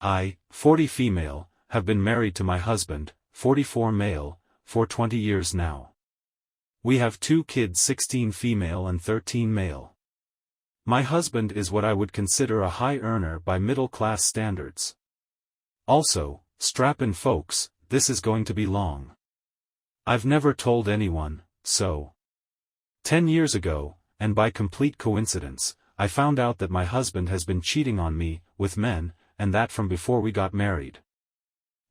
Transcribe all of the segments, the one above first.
I, 40 female, have been married to my husband, 44 male, for 20 years now. We have 2 kids, 16 female and 13 male. My husband is what I would consider a high earner by middle-class standards. Also, strap in folks, this is going to be long. I've never told anyone, so. 10 years ago, and by complete coincidence, I found out that my husband has been cheating on me, with men, and that from before we got married.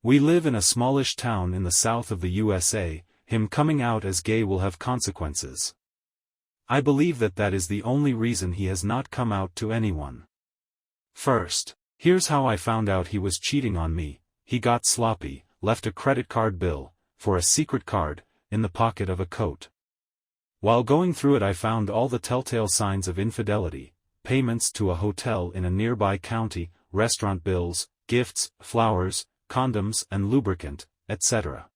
We live in a smallish town in the south of the USA, him coming out as gay will have consequences. I believe that is the only reason he has not come out to anyone. First, here's how I found out he was cheating on me. He got sloppy, left a credit card bill, for a secret card, in the pocket of a coat. While going through it I found all the telltale signs of infidelity: payments to a hotel in a nearby county, restaurant bills, gifts, flowers, condoms and lubricant, etc.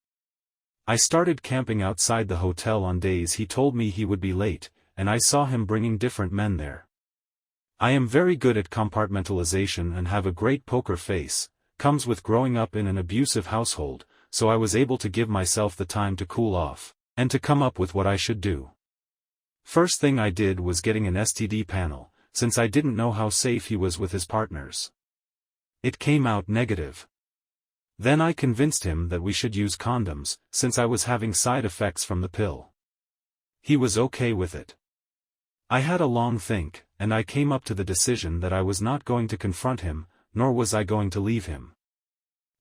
I started camping outside the hotel on days he told me he would be late, and I saw him bringing different men there. I am very good at compartmentalization and have a great poker face, comes with growing up in an abusive household, so I was able to give myself the time to cool off, and to come up with what I should do. First thing I did was getting an STD panel, since I didn't know how safe he was with his partners. It came out negative. Then I convinced him that we should use condoms, since I was having side effects from the pill. He was okay with it. I had a long think, and I came up to the decision that I was not going to confront him, nor was I going to leave him.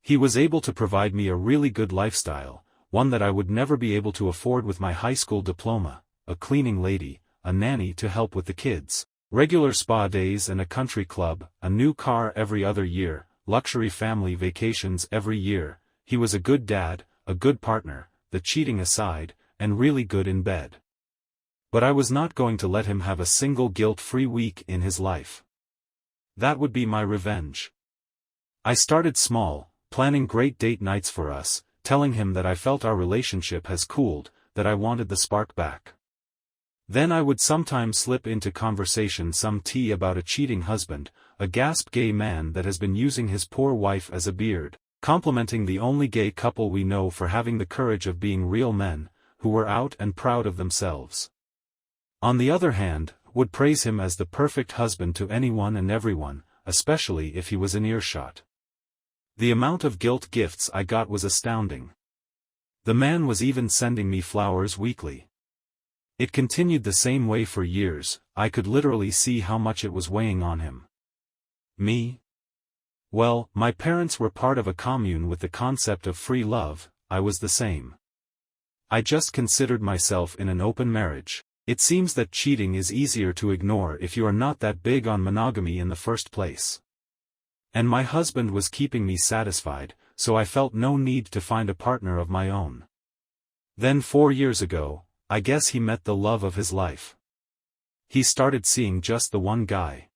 He was able to provide me a really good lifestyle, one that I would never be able to afford with my high school diploma, a cleaning lady, a nanny to help with the kids, regular spa days and a country club, a new car every other year, luxury family vacations every year. He was a good dad, a good partner, the cheating aside, and really good in bed. But I was not going to let him have a single guilt-free week in his life. That would be my revenge. I started small, planning great date nights for us, telling him that I felt our relationship has cooled, that I wanted the spark back. Then I would sometimes slip into conversation some tea about a cheating husband, a gasp gay man that has been using his poor wife as a beard, complimenting the only gay couple we know for having the courage of being real men, who were out and proud of themselves. On the other hand, would praise him as the perfect husband to anyone and everyone, especially if he was in earshot. The amount of guilt gifts I got was astounding. The man was even sending me flowers weekly. It continued the same way for years. I could literally see how much it was weighing on him. Me? Well, my parents were part of a commune with the concept of free love. I was the same. I just considered myself in an open marriage. It seems that cheating is easier to ignore if you are not that big on monogamy in the first place. And my husband was keeping me satisfied, so I felt no need to find a partner of my own. Then 4 years ago, I guess he met the love of his life. He started seeing just the one guy.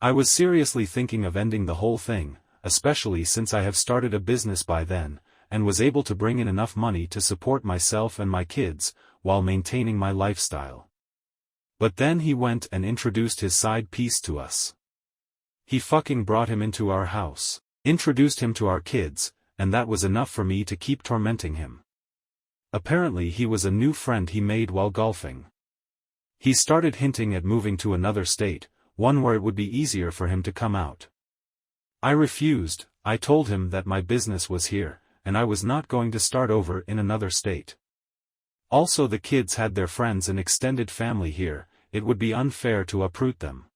I was seriously thinking of ending the whole thing, especially since I have started a business by then, and was able to bring in enough money to support myself and my kids, while maintaining my lifestyle. But then he went and introduced his side piece to us. He fucking brought him into our house, introduced him to our kids, and that was enough for me to keep tormenting him. Apparently he was a new friend he made while golfing. He started hinting at moving to another state, one where it would be easier for him to come out. I refused. I told him that my business was here, and I was not going to start over in another state. Also the kids had their friends and extended family here, it would be unfair to uproot them.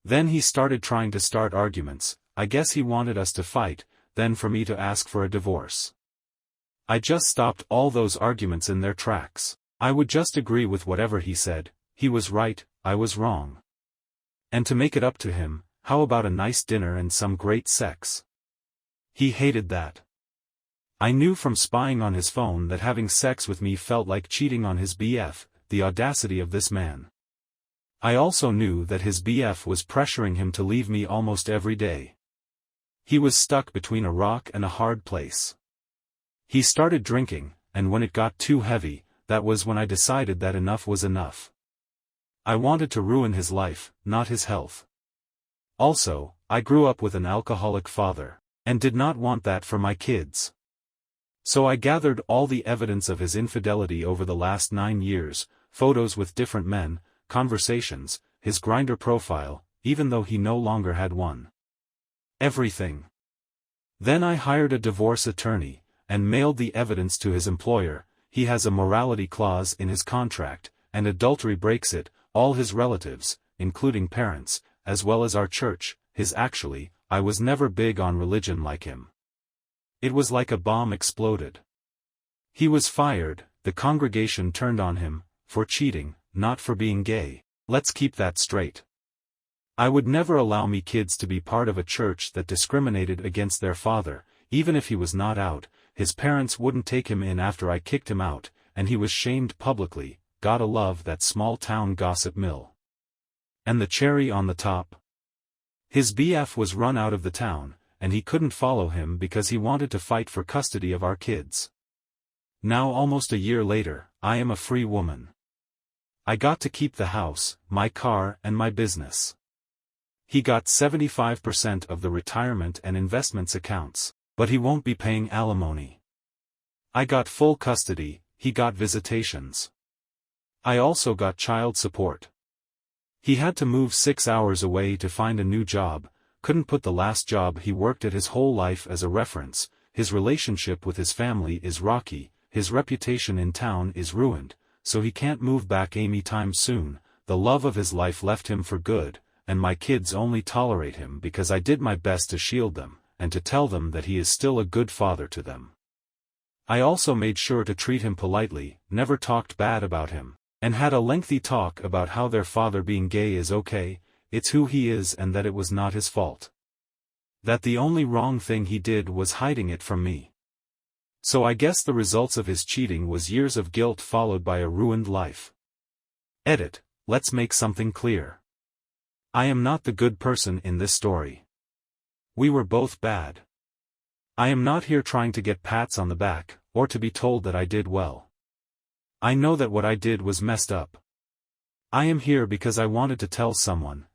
Then he started trying to start arguments. I guess he wanted us to fight, then for me to ask for a divorce. I just stopped all those arguments in their tracks. I would just agree with whatever he said. He was right, I was wrong. And to make it up to him, how about a nice dinner and some great sex? He hated that. I knew from spying on his phone that having sex with me felt like cheating on his BF, the audacity of this man. I also knew that his BF was pressuring him to leave me almost every day. He was stuck between a rock and a hard place. He started drinking, and when it got too heavy, that was when I decided that enough was enough. I wanted to ruin his life, not his health. Also, I grew up with an alcoholic father, and did not want that for my kids. So I gathered all the evidence of his infidelity over the last 9 years, photos with different men, conversations, his Grindr profile, even though he no longer had one. Everything. Then I hired a divorce attorney, and mailed the evidence to his employer. He has a morality clause in his contract, and adultery breaks it, all his relatives, including parents, as well as our church, I was never big on religion like him. It was like a bomb exploded. He was fired, the congregation turned on him, for cheating, not for being gay. Let's keep that straight. I would never allow me kids to be part of a church that discriminated against their father. Even if he was not out, his parents wouldn't take him in after I kicked him out, and he was shamed publicly. Gotta love that small-town gossip mill. And the cherry on the top? His BF was run out of the town, and he couldn't follow him because he wanted to fight for custody of our kids. Now almost a year later, I am a free woman. I got to keep the house, my car and my business. He got 75% of the retirement and investments accounts, but he won't be paying alimony. I got full custody, he got visitations. I also got child support. He had to move 6 hours away to find a new job, couldn't put the last job he worked at his whole life as a reference. His relationship with his family is rocky, his reputation in town is ruined, so he can't move back anytime soon. The love of his life left him for good, and my kids only tolerate him because I did my best to shield them, and to tell them that he is still a good father to them. I also made sure to treat him politely, never talked bad about him, and had a lengthy talk about how their father being gay is okay, it's who he is and that it was not his fault. That the only wrong thing he did was hiding it from me. So I guess the results of his cheating was years of guilt followed by a ruined life. Edit, let's make something clear. I am not the good person in this story. We were both bad. I am not here trying to get pats on the back, or to be told that I did well. I know that what I did was messed up. I am here because I wanted to tell someone,